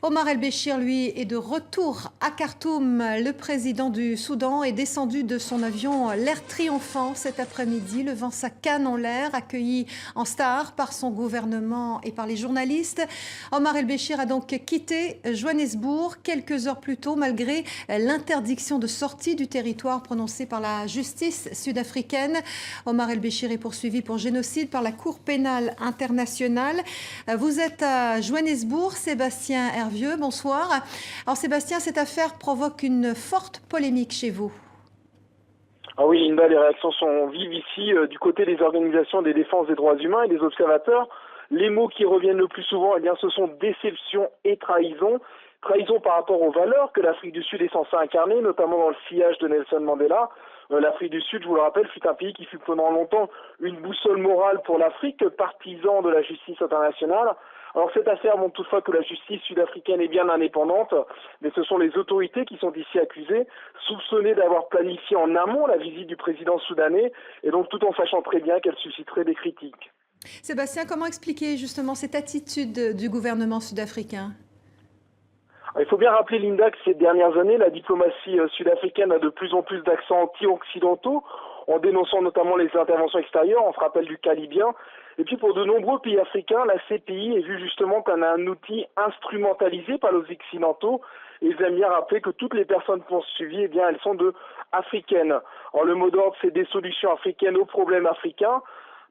Omar El-Béchir, lui, est de retour à Khartoum. Le président du Soudan est descendu de son avion l'air triomphant cet après-midi, levant sa canne en l'air, accueilli en star par son gouvernement et par les journalistes. Omar El-Béchir a donc quitté Johannesburg quelques heures plus tôt, malgré l'interdiction de sortie du territoire prononcée par la justice sud-africaine. Omar El-Béchir est poursuivi pour génocide par la Cour pénale internationale. Vous êtes à Johannesburg, Sébastien Hervieux. Bonsoir. Alors Sébastien, cette affaire provoque une forte polémique chez vous. Ah oui, Linda, les réactions sont vives ici du côté des organisations des défenses des droits humains et des observateurs. Les mots qui reviennent le plus souvent, eh bien, ce sont déception et trahison. Trahison par rapport aux valeurs que l'Afrique du Sud est censée incarner, notamment dans le sillage de Nelson Mandela. L'Afrique du Sud, je vous le rappelle, fut un pays qui fut pendant longtemps une boussole morale pour l'Afrique, partisan de la justice internationale. Alors cette affaire montre toutefois que la justice sud-africaine est bien indépendante, mais ce sont les autorités qui sont ici accusées, soupçonnées d'avoir planifié en amont la visite du président soudanais, et donc tout en sachant très bien qu'elle susciterait des critiques. Sébastien, comment expliquer justement cette attitude du gouvernement sud-africain ? Il faut bien rappeler, Linda, que ces dernières années, la diplomatie sud-africaine a de plus en plus d'accents anti-occidentaux, en dénonçant notamment les interventions extérieures. On se rappelle du cas libyen. Et puis pour de nombreux pays africains, la CPI est vue justement comme un outil instrumentalisé par les Occidentaux. Et ils aiment bien rappeler que toutes les personnes poursuivies, eh bien, elles sont africaines. Alors le mot d'ordre, c'est des solutions africaines aux problèmes africains.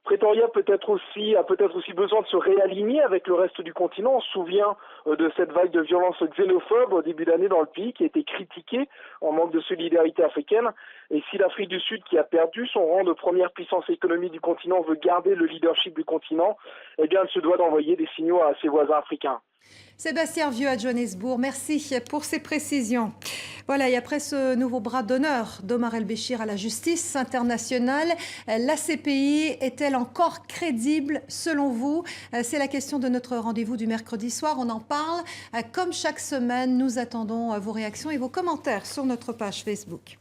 Pretoria a peut-être aussi besoin de se réaligner avec le reste du continent. On se souvient de cette vague de violence xénophobe au début d'année dans le pays qui a été critiquée en manque de solidarité africaine. Et si l'Afrique du Sud, qui a perdu son rang de première puissance économique du continent, veut garder le leadership du continent, eh bien, elle se doit d'envoyer des signaux à ses voisins africains. Sébastien Hervieux à Johannesburg, merci pour ces précisions. Voilà, et après ce nouveau bras d'honneur d'Omar El-Béchir à la justice internationale, la CPI est-elle encore crédible selon vous? C'est la question de notre rendez-vous du mercredi soir. On en parle. Comme chaque semaine, nous attendons vos réactions et vos commentaires sur notre page Facebook.